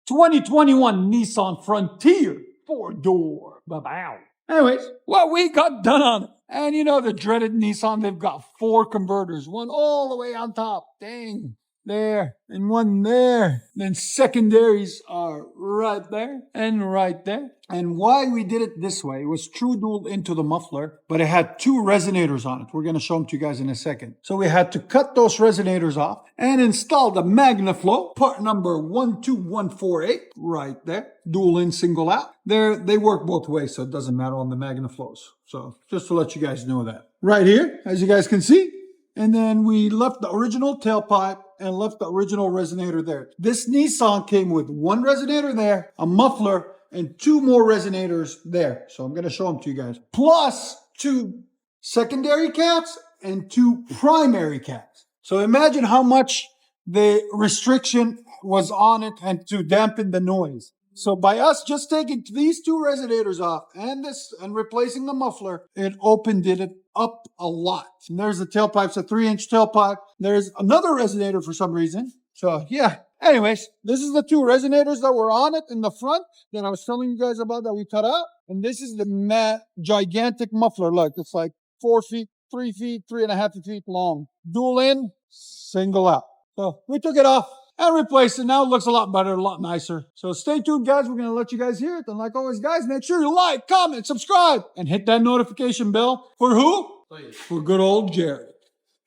2021 Nissan Frontier 4-door. Ba-bow. Anyways, what we got done on it. And you know the dreaded Nissan, they've got 4 converters. One all the way on top. Dang. There. And one there. Then secondaries are right there and right there. And why we did it this way, it was true dual into the muffler, but it had 2 resonators on it. We're going to show them to you guys in a second. So we had to cut those resonators off and install the Magnaflow, part number 12148, right there. Dual in, single out. They work both ways, so it doesn't matter on the Magnaflows. So just to let you guys know that. Right here, as you guys can see. And then we left the original tailpipe and left the original resonator there. This Nissan came with 1 resonator there, a muffler, and 2 more resonators there. So I'm going to show them to you guys. Plus 2 secondary cats and 2 primary cats. So imagine how much the restriction was on it and to dampen the noise. So by us just taking these 2 resonators off and replacing the muffler, it opened it up a lot. And there's the tailpipe's a 3-inch tailpipe. There's another resonator for some reason. So yeah. Anyways, this is the 2 resonators that were on it in the front that I was telling you guys about that we cut out. And this is the gigantic muffler. Look, it's like 4 feet, 3 feet, 3.5 feet long. Dual in, single out. So we took it off and replaced it. Now it looks a lot better, a lot nicer. So stay tuned, guys. We're going to let you guys hear it. And like always, guys, make sure you like, comment, subscribe, and hit that notification bell. For who? Please. For good old Jared.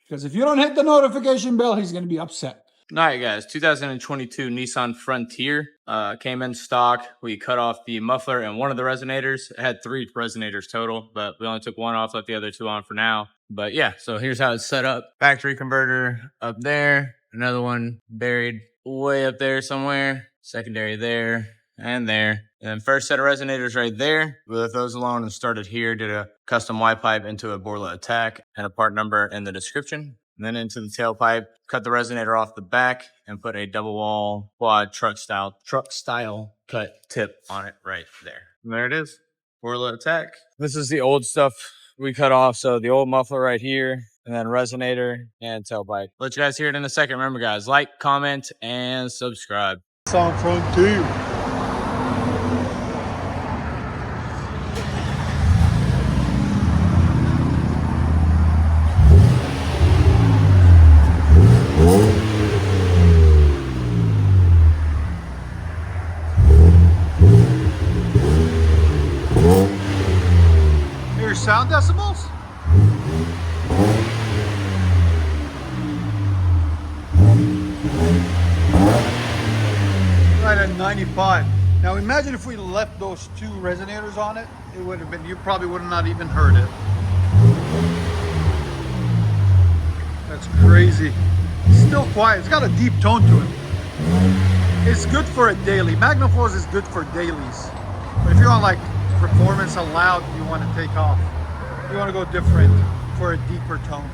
Because if you don't hit the notification bell, he's going to be upset. All right, guys. 2022 Nissan Frontier came in stock. We cut off the muffler and one of the resonators. It had 3 resonators total, but we only took 1 off, left the other 2 on for now. But yeah, so here's how it's set up. Factory converter up there. Another one buried way up there somewhere. Secondary there and there. And then first set of resonators right there. We left those alone and started here. Did a custom Y pipe into a Borla Attack and a part number in the description. And then into the tailpipe, cut the resonator off the back and put a double wall quad truck style cut tip on it right there. And there it is. Borla Attack. This is the old stuff we cut off. So the old muffler right here. And then resonator and tailpipe. Let you guys hear it in a second. Remember, guys, like, comment, and subscribe. Nissan Frontier. Here's sound decibels. Right at 95. Now imagine if we left those 2 resonators on it, it would have been, you probably would have not even heard it. That's crazy. It's still quiet. It's got a deep tone to it. It's good for a daily. Magnaflows is good for dailies. But if you're on like performance and loud, you want to take off. You want to go different for a deeper tone.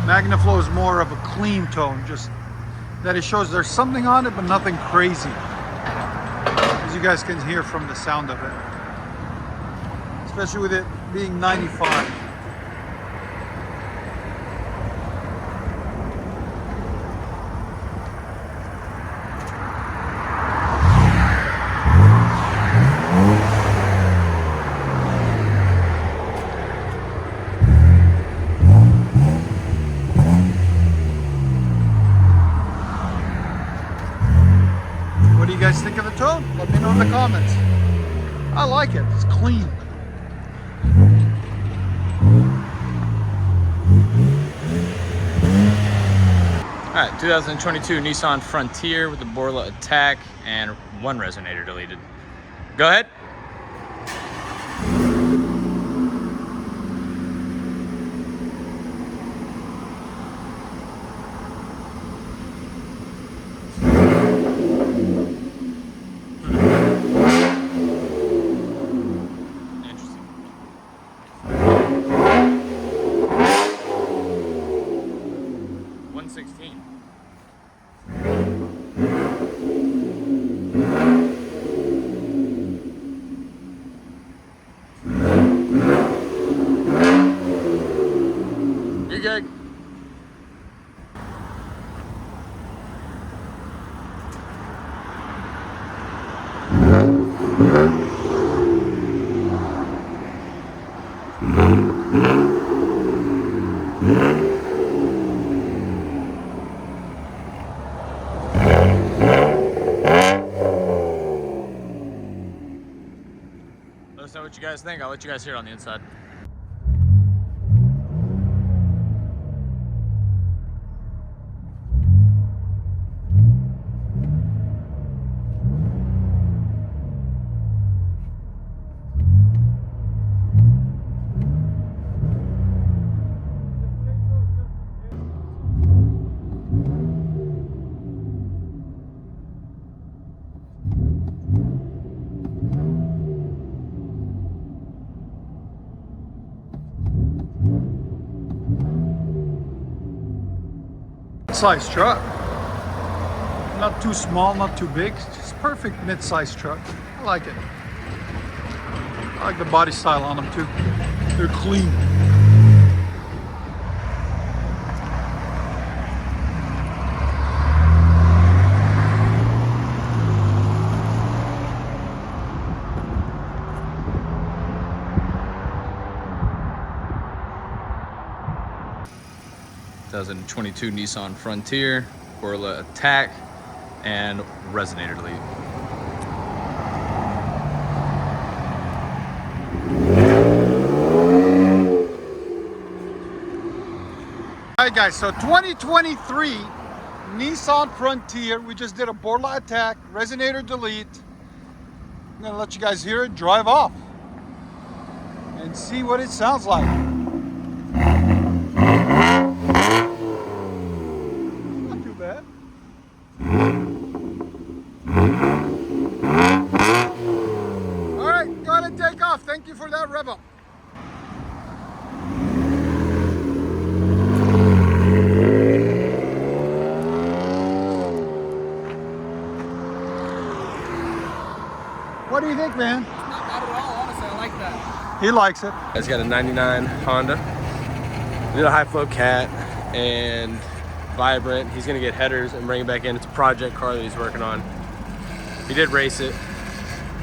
Magnaflow is more of a clean tone, just that it shows there's something on it, but nothing crazy. As you guys can hear from the sound of it. Especially with it being 95. What do you guys think of the tone? Let me know in the comments. I like it. It's clean. All right, 2022 Nissan Frontier with the Borla Attack and 1 resonator deleted. Go ahead. Let us know what you guys think. I'll let you guys hear it on the inside. Mid-size truck. Not too small, not too big. Just perfect mid-size truck. I like it. I like the body style on them too. They're clean. (2022) Nissan Frontier, Borla Attack, and resonator delete. Alright guys, so 2023 Nissan Frontier. We just did a Borla Attack, resonator delete. I'm gonna let you guys hear it drive off and see what it sounds like. Not too bad. Alright, gotta take off. Thank you for that rev up. What do you think, man? Not bad at all, honestly. I like that. He likes it. It's got a 99 Honda. We did a high flow cat and vibrant. He's gonna get headers and bring it back in. It's a project car that he's working on. He did race it.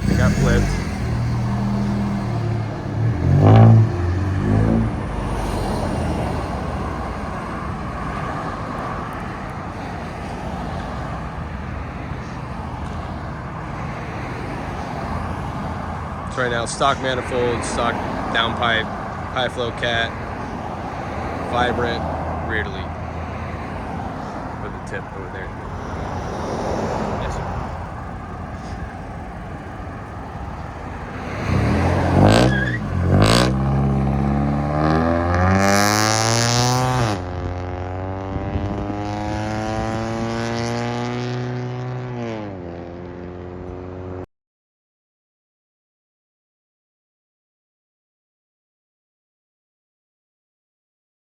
It got flipped. So right now, stock manifold, stock downpipe, high flow cat, vibrant, rear delete with the tip over there.